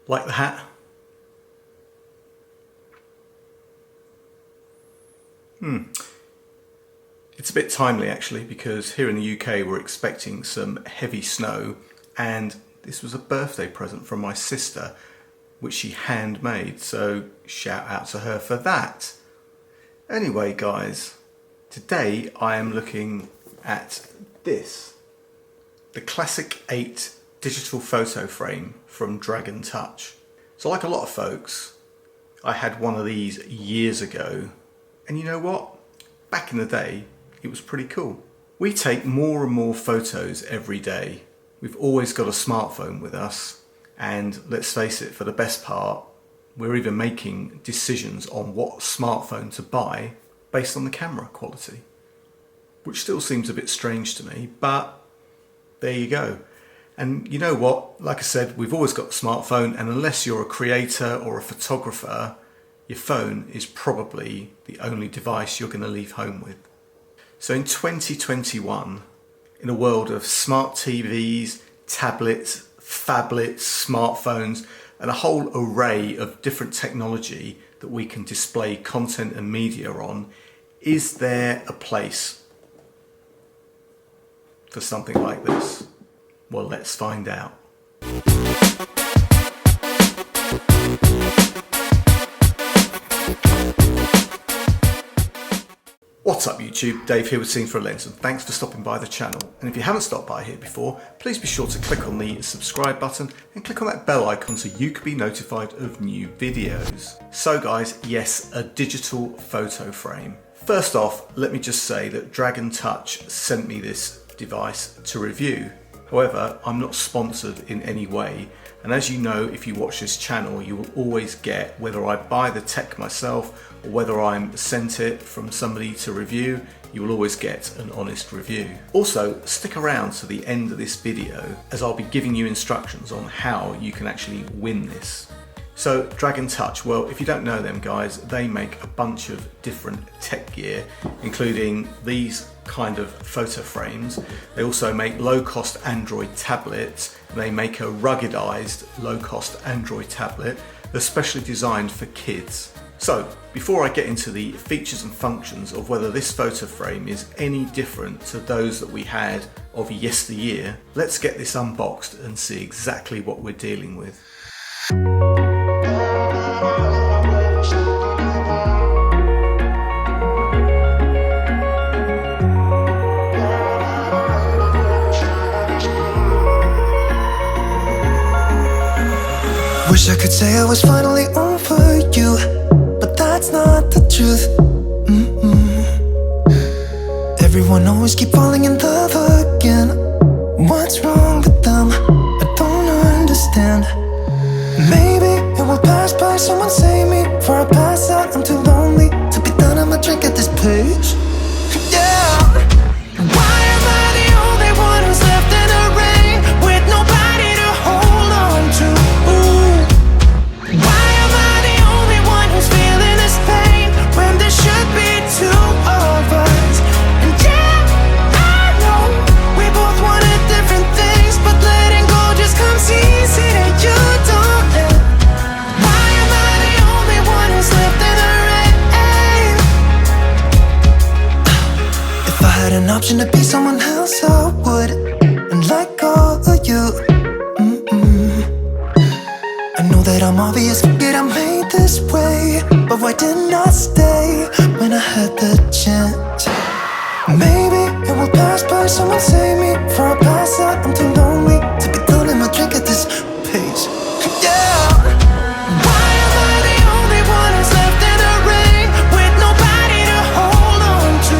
Like the hat? It's a bit timely actually, because here in the UK we're expecting some heavy snow, and this was a birthday present from my sister which she handmade, so shout out to her for that. Anyway guys, today I am looking at this, the Classic 8 digital photo frame from Dragon Touch. So like a lot of folks, I had one of these years ago, and you know what? Back in the day, it was pretty cool. We take more and more photos every day. We've always got a smartphone with us, and let's face it, for the best part, we're even making decisions on what smartphone to buy based on the camera quality, which still seems a bit strange to me, but there you go. And you know what? Like I said, we've always got a smartphone, and unless you're a creator or a photographer, your phone is probably the only device you're going to leave home with. So in 2021, in a world of smart TVs, tablets, phablets, smartphones, and a whole array of different technology that we can display content and media on, is there a place for something like this? Well, let's find out. What's up YouTube, Dave here with Scene for a Lens, and thanks for stopping by the channel. And if you haven't stopped by here before, please be sure to click on the subscribe button and click on that bell icon so you can be notified of new videos. So guys, yes, a digital photo frame. First off, let me just say that Dragon Touch sent me this device to review. However, I'm not sponsored in any way, and as you know, if you watch this channel, you will always get, whether I buy the tech myself or whether I'm sent it from somebody to review, you will always get an honest review. Also, stick around to the end of this video, as I'll be giving you instructions on how you can actually win this. So Dragon Touch, well, if you don't know them guys, they make a bunch of different tech gear, including these kind of photo frames. They also make low-cost Android tablets. They make a ruggedized low-cost Android tablet that's specially designed for kids. So before I get into the features and functions of whether this photo frame is any different to those that we had of yesteryear, let's get this unboxed and see exactly what we're dealing with. Wish I could say I was finally over you, but that's not the truth. Everyone always keep falling in love again. What's wrong with them? I don't understand. Maybe it will pass by, someone save me before I pass out. I'm too lonely to be done, I'ma drink at this place. Yeah. Why am I the only one who's left in the rain with nobody to hold on to? Why am I the only one who's feeling this pain when there should be two of us? And yeah, I know we both wanted different things, but letting go just comes easy that you don't know. Why am I the only one who's left in the rain? If I had an option to be someone else, I would, and let go of you. I know that I'm obvious, forget I'm made this way, but why didn't I stay when I had the chance? Maybe it will pass by, someone save me before I pass out. I'm too lonely to be done, I'ma drink at this pace. Yeah. Why am I the only one who's left in the rain with nobody to hold on to?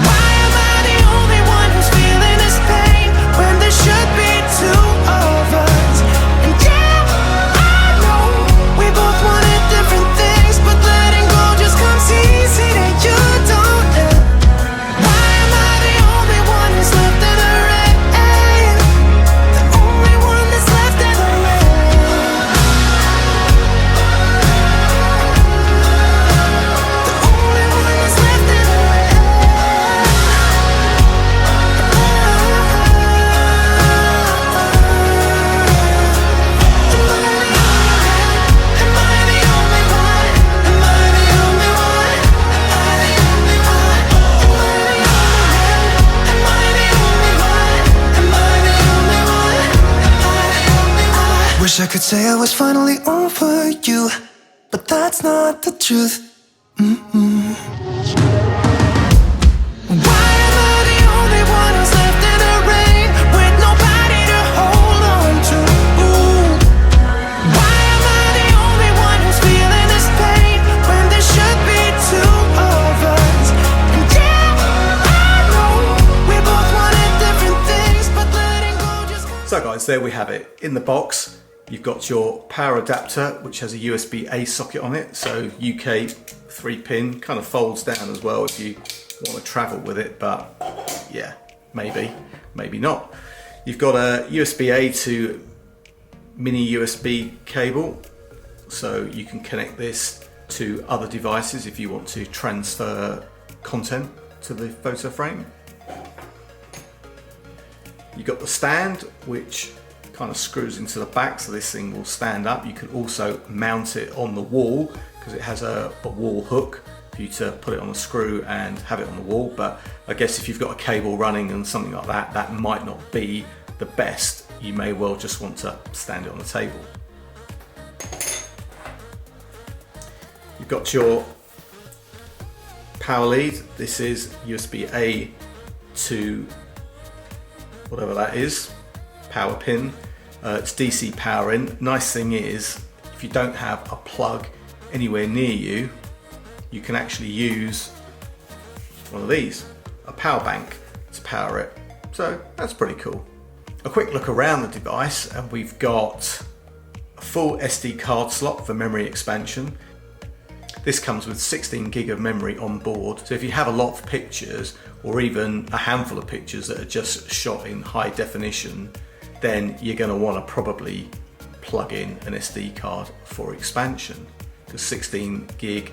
Why am I the only one who's feeling this pain when there should be two of us? And yeah, I know we both wanted different things, but letting go just comes easy that you don't know. Why am I the only wish I could say I was finally over you, but that's not the truth. Why am I the only one who's left in the rain with nobody to hold on to? Why am I the only one who's feeling this pain when there should be two of us? And yeah, I know we both wanted different things, but letting go just... So guys, there we have it. In the box, you've got your power adapter, which has a USB-A socket on it. So UK 3-pin, kind of folds down as well if you want to travel with it, but yeah, maybe not. You've got a USB-A to mini USB cable, so you can connect this to other devices if you want to transfer content to the photo frame. You've got the stand, which kind of screws into the back, so this thing will stand up. You can also mount it on the wall because it has a wall hook for you to put it on a screw and have it on the wall. But I guess if you've got a cable running and something like that, that might not be the best. You may well just want to stand it on the table. You've got your power lead. This is USB-A to whatever that is, power pin. It's DC power in. Nice thing is, if you don't have a plug anywhere near you, you can actually use one of these, a power bank, to power it. So that's pretty cool. A quick look around the device, and we've got a full SD card slot for memory expansion. This comes with 16 gig of memory on board, so if you have a lot of pictures or even a handful of pictures that are just shot in high definition, then you're going to want to probably plug in an SD card for expansion, because 16 gig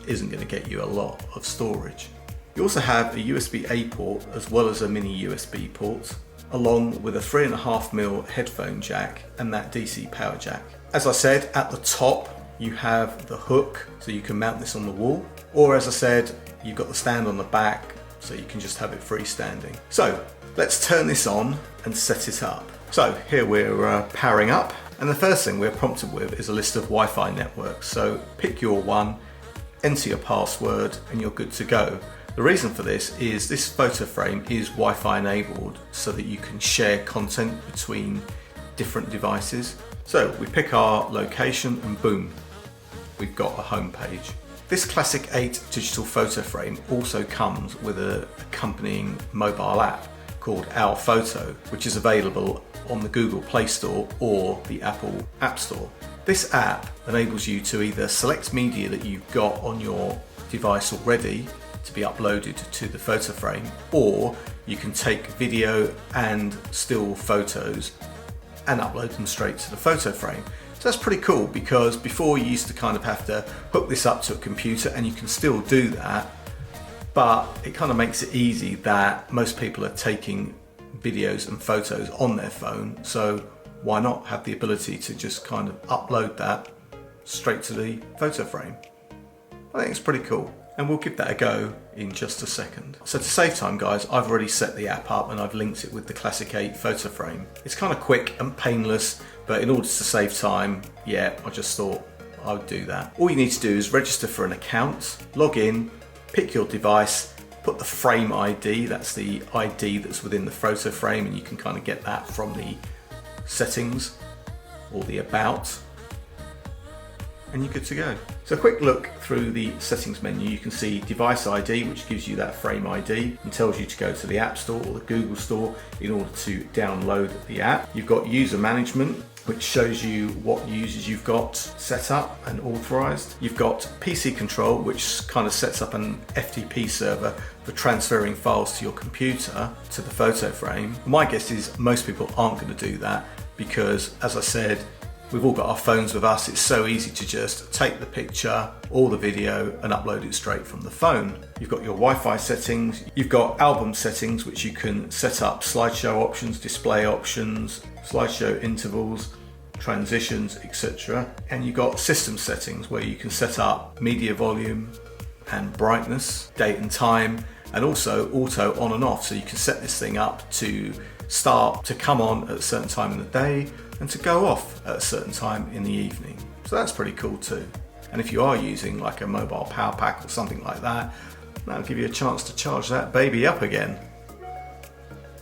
isn't going to get you a lot of storage. You also have a USB-A port as well as a mini USB port, along with a 3.5mm headphone jack and that DC power jack. As I said, at the top you have the hook, so you can mount this on the wall, or as I said, you've got the stand on the back, so you can just have it freestanding. So let's turn this on and set it up. So here we're powering up, and the first thing we're prompted with is a list of Wi-Fi networks. So pick your one, enter your password, and you're good to go. The reason for this is this photo frame is Wi-Fi enabled so that you can share content between different devices. So we pick our location and boom, we've got a home page. This Classic 8 digital photo frame also comes with an accompanying mobile app called Our Photo, which is available on the Google Play Store or the Apple App Store. This app enables you to either select media that you've got on your device already to be uploaded to the photo frame, or you can take video and still photos and upload them straight to the photo frame. So that's pretty cool, because before you used to kind of have to hook this up to a computer, and you can still do that, but it kind of makes it easy that most people are taking videos and photos on their phone, so why not have the ability to just kind of upload that straight to the photo frame? I think it's pretty cool, and we'll give that a go in just a second. So to save time, guys, I've already set the app up and I've linked it with the Classic 8 photo frame. It's kind of quick and painless, but in order to save time, yeah, I just thought I would do that. All you need to do is register for an account, log in, pick your device, put the frame ID, that's the ID that's within the photo frame, and you can kind of get that from the settings or the about, and you're good to go. So a quick look through the settings menu, you can see device ID, which gives you that frame ID and tells you to go to the App Store or the Google Store in order to download the app. You've got user management, which shows you what users you've got set up and authorized. You've got PC control, which kind of sets up an FTP server for transferring files to your computer to the photo frame. My guess is most people aren't going to do that because, as I said, we've all got our phones with us. It's so easy to just take the picture or the video and upload it straight from the phone. You've got your Wi-Fi settings, you've got album settings, which you can set up slideshow options, display options, slideshow intervals, transitions, etc. And you've got system settings where you can set up media volume and brightness, date and time, and also auto on and off. So you can set this thing up to start to come on at a certain time in the day and to go off at a certain time in the evening. So that's pretty cool too. And if you are using like a mobile power pack or something like that, that'll give you a chance to charge that baby up again.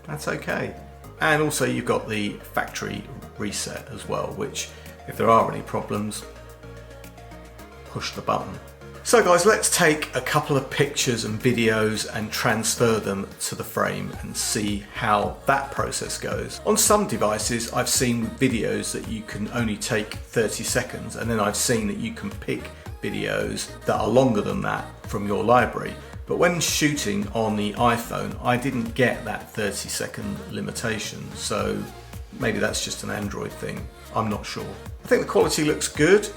That's okay. And also you've got the factory reset as well, which if there are any problems, push the button. So guys, let's take a couple of pictures and videos and transfer them to the frame and see how that process goes. On some devices I've seen videos that you can only take 30 seconds, and then I've seen that you can pick videos that are longer than that from your library. But when shooting on the iPhone, I didn't get that 30-second limitation, so maybe that's just an Android thing. I'm not sure. I think the quality looks good.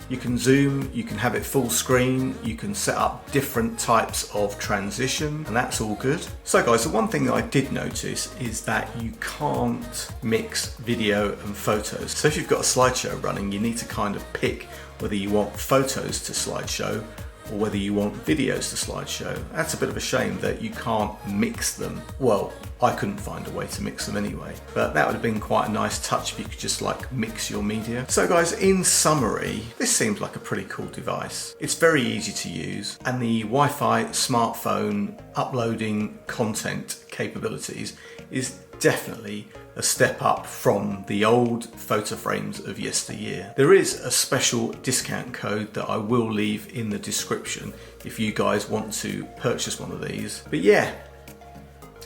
You can zoom, you can have it full screen, you can set up different types of transition, and that's all good. So guys, the one thing that I did notice is that you can't mix video and photos. So if you've got a slideshow running, you need to kind of pick whether you want photos to slideshow or whether you want videos to slideshow. That's a bit of a shame that you can't mix them. Well, I couldn't find a way to mix them anyway, but that would have been quite a nice touch if you could just like mix your media. So guys, in summary, this seems like a pretty cool device. It's very easy to use, and the Wi-Fi smartphone uploading content capabilities is definitely a step up from the old photo frames of yesteryear. There is a special discount code that I will leave in the description if you guys want to purchase one of these. But yeah,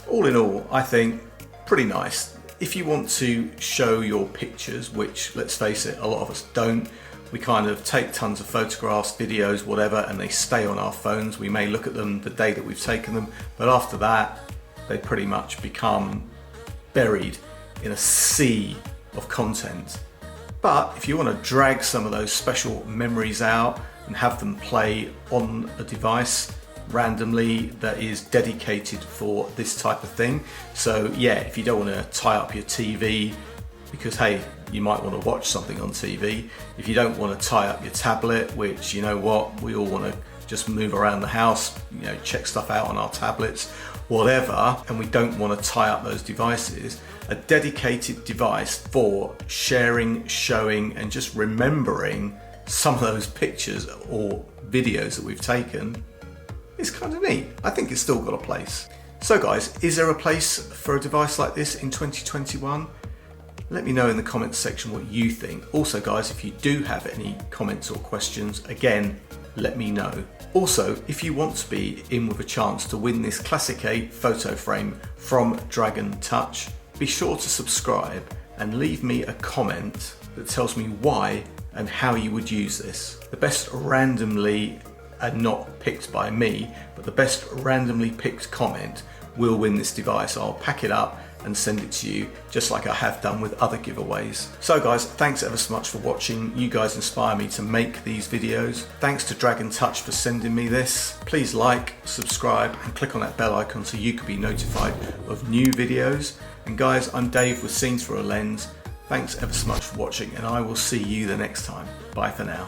all in all, I think pretty nice. If you want to show your pictures, which let's face it, a lot of us don't, we kind of take tons of photographs, videos, whatever, and they stay on our phones. We may look at them the day that we've taken them, but after that, they pretty much become buried in a sea of content. But if you want to drag some of those special memories out and have them play on a device randomly that is dedicated for this type of thing, so yeah, if you don't want to tie up your TV because hey, you might want to watch something on TV, if you don't want to tie up your tablet, which you know what, we all want to just move around the house, you know, check stuff out on our tablets, whatever, and we don't want to tie up those devices, a dedicated device for sharing, showing, and just remembering some of those pictures or videos that we've taken is kind of neat. I think it's still got a place. So guys, is there a place for a device like this in 2021? Let me know in the comments section what you think. Also guys, if you do have any comments or questions, again, let me know. Also, if you want to be in with a chance to win this Classic 8 photo frame from Dragon Touch, be sure to subscribe and leave me a comment that tells me why and how you would use this. The best randomly, and not picked by me, but the best randomly picked comment will win this device. I'll pack it up and send it to you just like I have done with other giveaways. So guys, thanks ever so much for watching. You guys inspire me to make these videos. Thanks to Dragon Touch for sending me this. Please like, subscribe and click on that bell icon so you can be notified of new videos. And guys, I'm Dave with Scenes Through a Lens. Thanks ever so much for watching, and I will see you the next time. Bye for now.